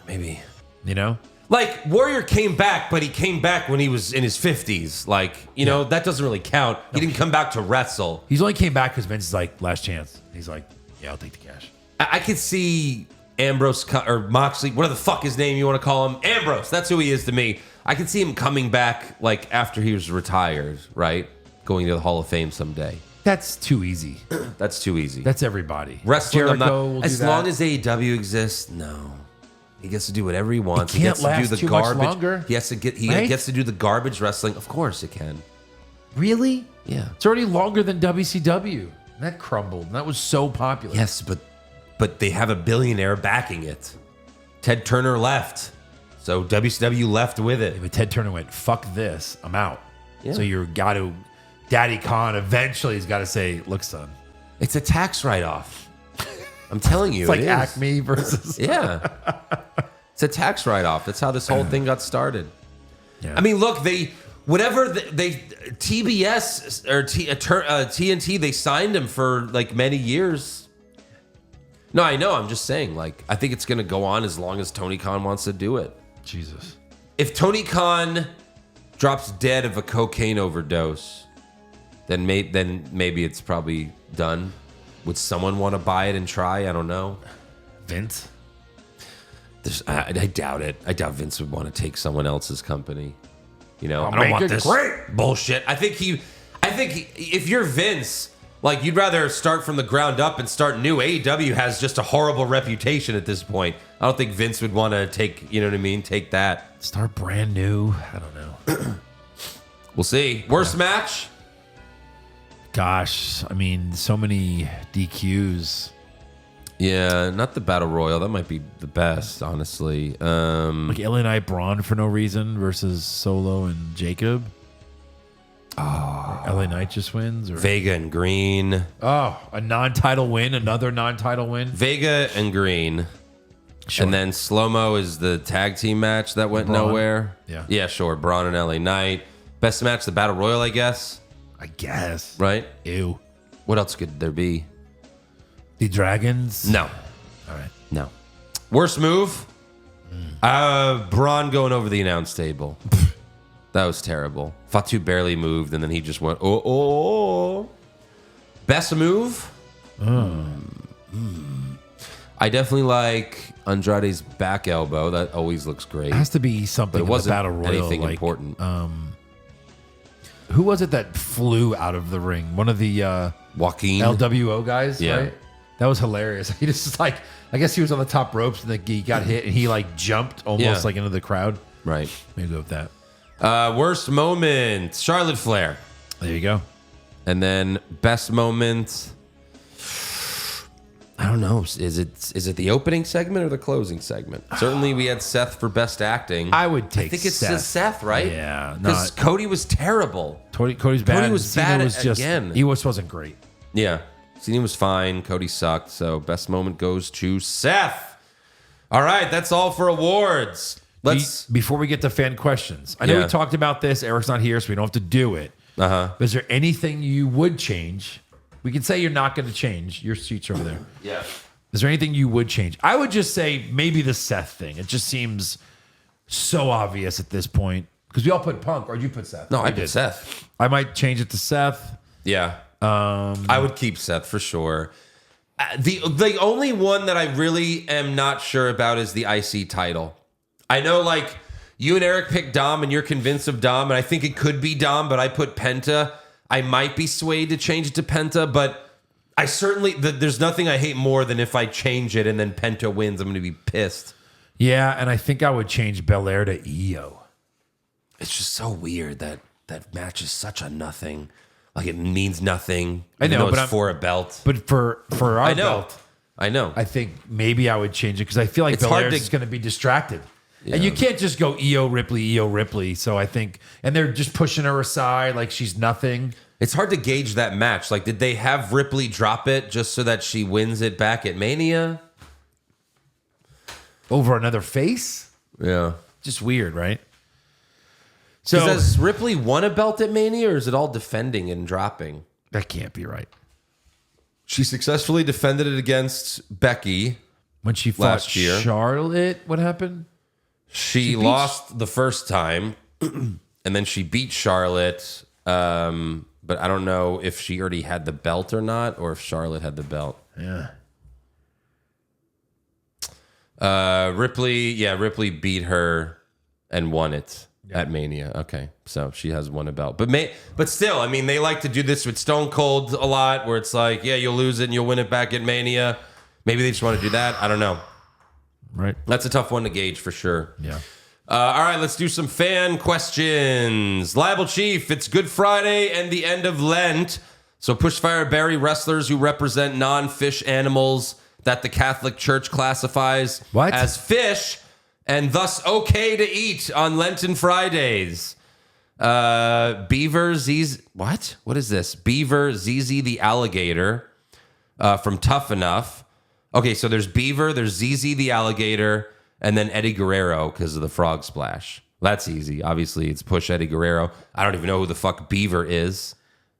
Maybe. you know? Like, Warrior came back, but he came back when he was in his 50s. Like, you know, that doesn't really count. He didn't come back to wrestle. He's only came back because Vince is like, last chance. He's like, yeah, I'll take the cash. I could see Ambrose or Moxley, whatever the fuck his name you want to call him. Ambrose, that's who he is to me. I could see him coming back, like, after he was retired, right? Going to the Hall of Fame someday. That's too easy. That's too easy. That's everybody. Wrestling, I'm Jericho not, will as do long that. as AEW exists, no. He gets to do whatever he wants. It can't he gets to last do the too much garbage. longer, He has to get. He right? gets to do the garbage wrestling. Of course, it can. Really? Yeah. It's already longer than WCW. And that crumbled. And that was so popular. Yes, but they have a billionaire backing it. Ted Turner left, so WCW left with it. But Ted Turner went, fuck this, I'm out. Yeah. So you got to, Daddy Khan eventually has got to say, look, son. It's a tax write-off. I'm telling you, It's like it is. Acme versus. Yeah. It's a tax write-off. That's how this whole thing got started. Yeah. I mean, look, TBS or TNT, they signed him for like many years. No, I know. I'm just saying, like, I think it's going to go on as long as Tony Khan wants to do it. Jesus. If Tony Khan drops dead of a cocaine overdose, then maybe it's probably done. Would someone want to buy it and try? I don't know. Vince? I doubt it. I doubt Vince would want to take someone else's company. You know, I'll I don't make want it this great. bullshit. I think if you're Vince, like, you'd rather start from the ground up and start new. AEW has just a horrible reputation at this point. I don't think Vince would want to take, you know what I mean? Take that. Start brand new. I don't know. We'll see. Worst match? Gosh, I mean, so many DQs. Yeah, not the Battle Royal. That might be the best, honestly. Like LA Knight Braun for no reason versus Solo and Jacob. Oh. LA Knight just wins? Or? Vega and Green. Oh, a non-title win, another non-title win. Vega and Green. Sure. And then Slow-Mo is the tag team match that went Braun. nowhere. Yeah. Yeah, sure. Braun and LA Knight. Best match, the Battle Royal, I guess. I guess. Right? Ew. What else could there be? The Dragons? No. All right. No. Worst move? Braun going over the announce table. That was terrible. Fatu barely moved, and then he just went, oh. Best move? I definitely like Andrade's back elbow. That always looks great. It has to be something But it in the wasn't Battle Royal. anything important. Who was it that flew out of the ring? One of the Joaquin. LWO guys, Yeah. right? That was hilarious. He just like, I guess he was on the top ropes and he got hit and he like jumped almost like into the crowd. Right. Maybe go with that. Worst moment, Charlotte Flair. There you go. And then best moment, I don't know. Is it the opening segment or the closing segment? Certainly, we had Seth for best acting. I would take. I think it's Seth. Seth, right? Yeah, because Cody was terrible. Cody's bad. Cody was Cena bad was just, again. He wasn't great. Yeah, Cena was fine. Cody sucked. So best moment goes to Seth. All right, that's all for awards. Before we get to fan questions, I know we talked about this. Eric's not here, so we don't have to do it. But is there anything you would change? We can say you're not going to change. Your seat's over there. Yeah. Is there anything you would change? I would just say maybe the Seth thing. It just seems so obvious at this point. Because we all put Punk, or did you put Seth? No, I did Seth. I might change it to Seth. Yeah. I would keep Seth for sure. The only one that I really am not sure about is the IC title. I know, like, you and Eric picked Dom, and you're convinced of Dom, and I think it could be Dom, but I put Penta. I might be swayed to change it to Penta, but I certainly, there's nothing I hate more than if I change it and then Penta wins. I'm going to be pissed. Yeah, and I think I would change Belair to Io. It's just so weird that that match is such a nothing. Like, it means nothing. I know, but but it's for a belt. But for our belt, I know. I think maybe I would change it because I feel like It's hard Belair to- is going to be distracted. Yeah. And you can't just go Io Ripley. So I think, and they're just pushing her aside like she's nothing. It's hard to gauge that match. Like, did they have Ripley drop it just so that she wins it back at Mania? Over another face? Yeah. Just weird, right? So Has Ripley won a belt at Mania, or is it all defending and dropping? that can't be right. She successfully defended it against Becky. When she fought Last year. Charlotte, what happened? She lost the first time, and then she beat Charlotte. But I don't know if she already had the belt or not, or if Charlotte had the belt. Yeah. Ripley beat her and won it at Mania. Okay, so she has won a belt. But still, I mean, they like to do this with Stone Cold a lot, where it's like, yeah, you'll lose it and you'll win it back at Mania. Maybe they just want to do that. I don't know. Right. That's a tough one to gauge for sure. Yeah. All right, let's do some fan questions. Liable Chief, it's Good Friday and the end of Lent. So Pushfire Berry wrestlers who represent non-fish animals that the Catholic Church classifies as fish and thus okay to eat on Lenten Fridays. Beaver Zizi, what? What is this? Beaver Zizi the alligator from Tough Enough. Okay, so there's Beaver, there's Zizi the alligator, and then Eddie Guerrero because of the frog splash. That's easy. Obviously, it's Push Eddie Guerrero. I don't even know who the fuck Beaver is.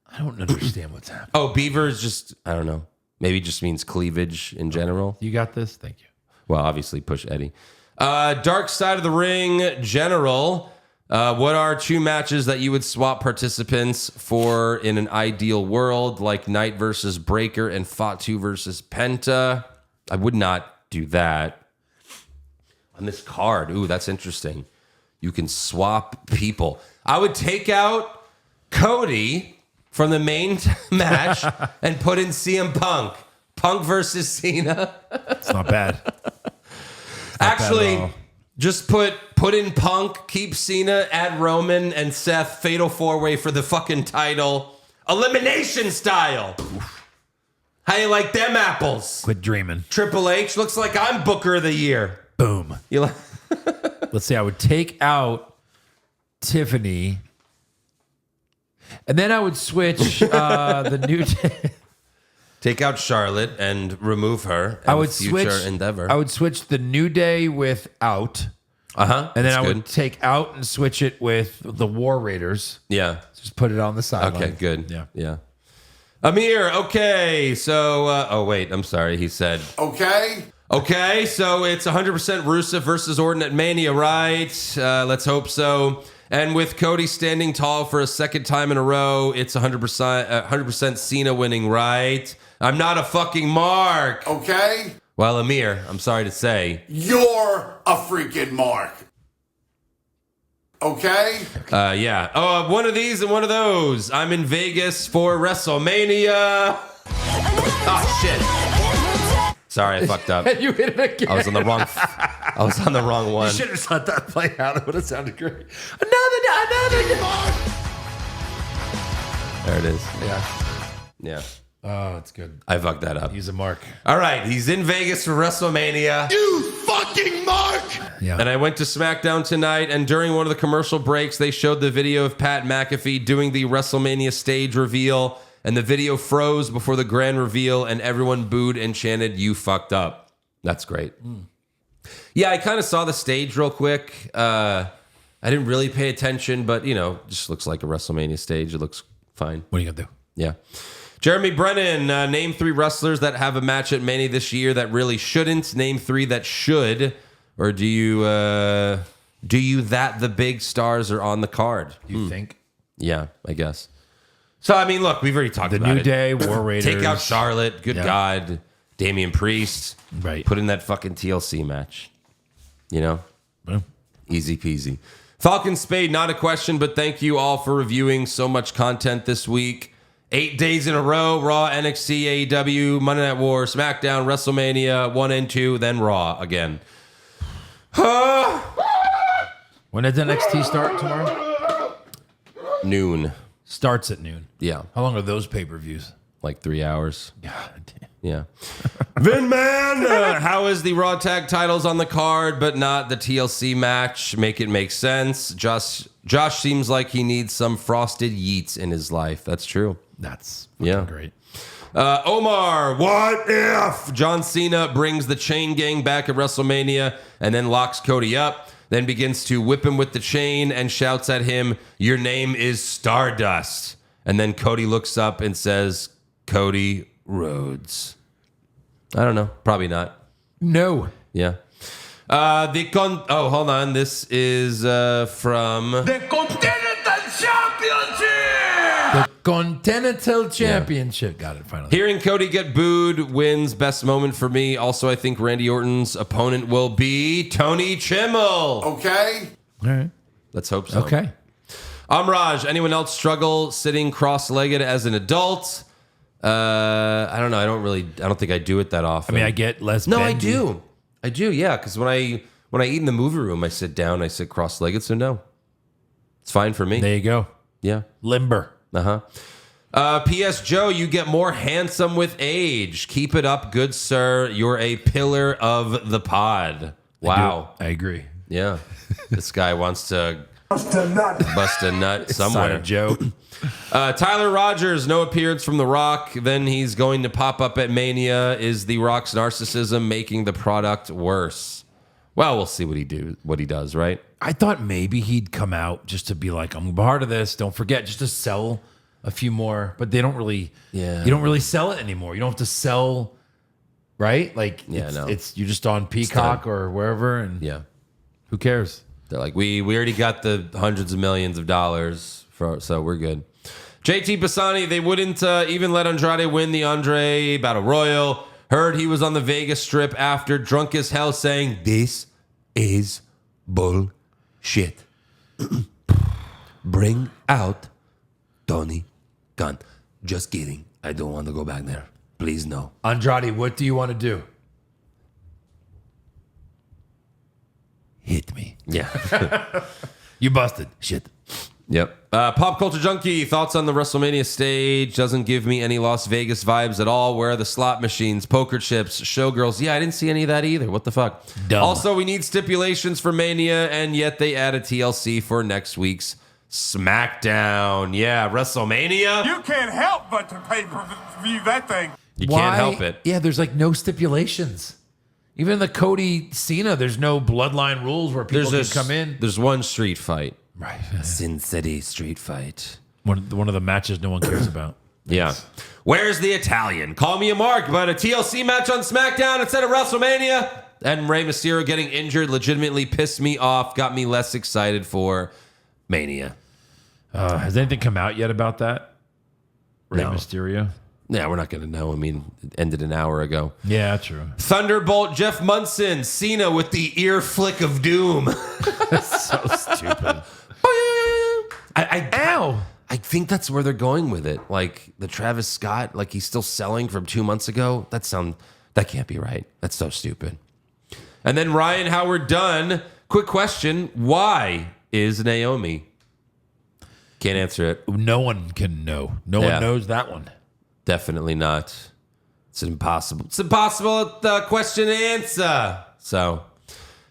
I don't understand what's happening. Oh, Beaver is just, I don't know. Maybe it just means cleavage in general. You got this? Thank you. Well, obviously, Push Eddie. Dark Side of the Ring General. What are two matches that you would swap participants for in an ideal world, like Knight versus Breaker and Fatu versus Penta? I would not do that. On this card, ooh, that's interesting. You can swap people. I would take out Cody from the main match and put in CM Punk. Punk versus Cena. It's not bad. Actually, just put in Punk, keep Cena, add Roman and Seth, fatal four-way for the fucking title. Elimination style. How you like them apples? Quit dreaming. Triple H looks like I'm Booker of the Year. Boom. You like? Let's see. I would take out Tiffany, and then I would switch the New Day. Take out Charlotte and remove her. I would future switch Endeavor. I would switch the New Day with out, and and then I would take out and switch it with the War Raiders. Yeah. Just put it on the sideline. Okay. Good. Yeah. Yeah. Amir. Okay. So. Oh wait. I'm sorry. He said. Okay. Okay, so it's 100% Rusev versus Orton at Mania, right? Let's hope so. And with Cody standing tall for a second time in a row, it's 100% Cena winning, right? I'm not a fucking mark. Okay? Well, Amir, I'm sorry to say. You're a freaking mark. Okay? Yeah. Oh, one of these and one of those. I'm in Vegas for WrestleMania. Oh, shit. Sorry, I fucked up. You hit it again. I was on the wrong one. You should have let that play out. It would have sounded great. Another. There it is. Yeah. Yeah. Oh, it's good. I fucked that up. He's a mark. All right. He's in Vegas for WrestleMania. You fucking mark! Yeah. And I went to SmackDown tonight, and during one of the commercial breaks, they showed the video of Pat McAfee doing the WrestleMania stage reveal, and the video froze before the grand reveal, and everyone booed and chanted, "You fucked up." That's great. Yeah, I kind of saw the stage real quick. I didn't really pay attention, but, just looks like a WrestleMania stage. It looks fine. What are you going to do? Yeah. Jeremy Brennan, name 3 wrestlers that have a match at Mania this year that really shouldn't. Name 3 that should. Or do you that the big stars are on the card? You think? Yeah, I guess. So, I mean, look, we've already talked about it. The New Day, War Raiders. Take out Charlotte. Good God. Damian Priest. Right. Put in that fucking TLC match. Well, Easy peasy. Falcon Spade, not a question, but thank you all for reviewing so much content this week. 8 days in a row, Raw, NXT, AEW, Monday Night War, SmackDown, WrestleMania, 1 and 2, then Raw again. when does NXT start tomorrow? Noon. Starts at noon. Yeah. How long are those pay-per-views? Like 3 hours. God damn. Yeah. Vin Man, how is the Raw Tag titles on the card, but not the TLC match? Make it make sense. Josh seems like he needs some frosted yeets in his life. That's true. That's fucking great. Omar, what if John Cena brings the chain gang back at WrestleMania and then locks Cody up, then begins to whip him with the chain and shouts at him, "Your name is Stardust." And then Cody looks up and says, "Cody Rhodes." I don't know. Probably not. No. Yeah. Hold on. This is from The Continental Championship! The Continental Championship. Got it, finally. Hearing Cody get booed wins best moment for me. Also, I think Randy Orton's opponent will be Tony Chimmel. Okay? All right. Let's hope so. Okay. Amraj, anyone else struggle sitting cross-legged as an adult? I don't know. I don't think I do it that often. I mean, I get less No, bendy. I do, yeah. Because when I eat in the movie room, I sit down, I sit cross-legged, so no. It's fine for me. There you go. Yeah. Limber. P.S. Joe, you get more handsome with age. Keep it up, good sir. You're a pillar of the pod. Wow. I agree. Yeah. This guy wants to bust a nut Side somewhere. of Joe. Tyler Rogers, no appearance from The Rock. Then he's going to pop up at Mania. Is The Rock's narcissism making the product worse? Well, we'll see what he does, right? I thought maybe he'd come out just to be like, I'm a part of this. Don't forget, just to sell a few more. But they don't really, Yeah. you don't really sell it anymore. You don't have to sell, right? Like, Yeah, no. it's you're just on Peacock or wherever, and Yeah. who cares? They're like, we already got the hundreds of millions of dollars, so we're good. JT Pisani, they wouldn't even let Andrade win the Andre Battle Royal. Heard he was on the Vegas Strip after, drunk as hell, saying, "This is bullshit." Bring out Tony Khan. Just kidding. I don't want to go back there. Please, no. Andrade, what do you want to do? Hit me. Yeah. You busted. Shit. Yep. Pop Culture Junkie, thoughts on the WrestleMania stage? Doesn't give me any Las Vegas vibes at all. Where are the slot machines, poker chips, showgirls? Yeah, I didn't see any of that either. What the fuck? Dumb. Also, we need stipulations for Mania, and yet they add a TLC for next week's SmackDown. Yeah, WrestleMania? You can't help but to pay-per-view that thing. You can't help it. Yeah, there's like no stipulations. Even in the Cody Cena, there's no bloodline rules where people can come in. There's one street fight. Right. Sin City street fight. One of the matches no one cares about. Yeah. Where's the Italian? Call me a mark, but a TLC match on SmackDown instead of WrestleMania? And Rey Mysterio getting injured legitimately pissed me off, got me less excited for Mania. Has anything come out yet about that? Rey No. Mysterio? Yeah, we're not going to know. I mean, it ended an hour ago. Yeah, true. Thunderbolt Jeff Munson, Cena with the ear flick of doom. So stupid. I think that's where they're going with it. Like the Travis Scott, like he's still selling from 2 months ago. That can't be right. That's so stupid. And then Ryan Howard Dunn, quick question. Why is Naomi? Can't answer it. No one can know. No one knows that one. Definitely not. It's impossible. It's impossible question to answer. So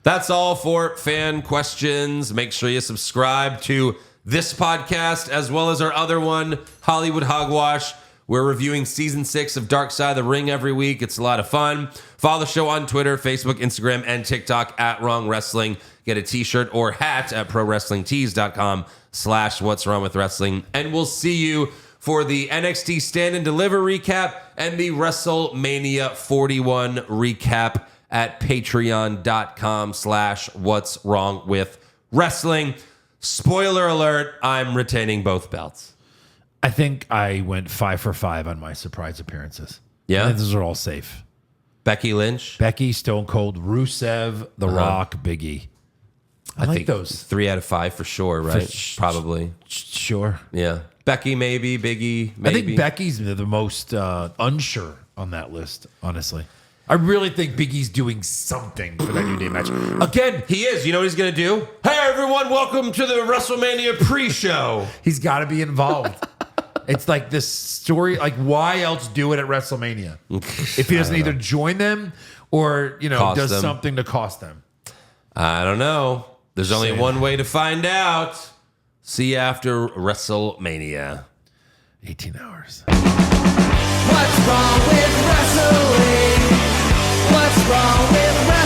that's all for fan questions. Make sure you subscribe to this podcast as well as our other one, Hollywood Hogwash. We're reviewing season 6 of Dark Side of the Ring every week. It's a lot of fun. Follow the show on Twitter, Facebook, Instagram, and TikTok at Wrong Wrestling. Get a t-shirt or hat at prowrestlingtees.com/What's Wrong with Wrestling. And we'll see you for the NXT Stand and Deliver recap and the WrestleMania 41 recap at patreon.com/What's Wrong with Wrestling. Spoiler alert, I'm retaining both belts. I think I went 5 for 5 on my surprise appearances. Yeah? I think those are all safe. Becky Lynch? Becky, Stone Cold, Rusev, The Rock, Big E. I like think those. 3 out of 5 for sure, right? Probably. Sure. Yeah. Becky, maybe. Big E, maybe. I think Becky's the most unsure on that list, honestly. I really think Big E's doing something for that New Day match. Again, he is. You know what he's going to do? Hey, everyone, welcome to the WrestleMania pre-show. He's got to be involved. It's like this story, like why else do it at WrestleMania? If he doesn't either join them or, does something to cost them. I don't know. There's only one way to find out. See you after WrestleMania. 18 hours. What's wrong with wrestling? What's wrong with wrestling?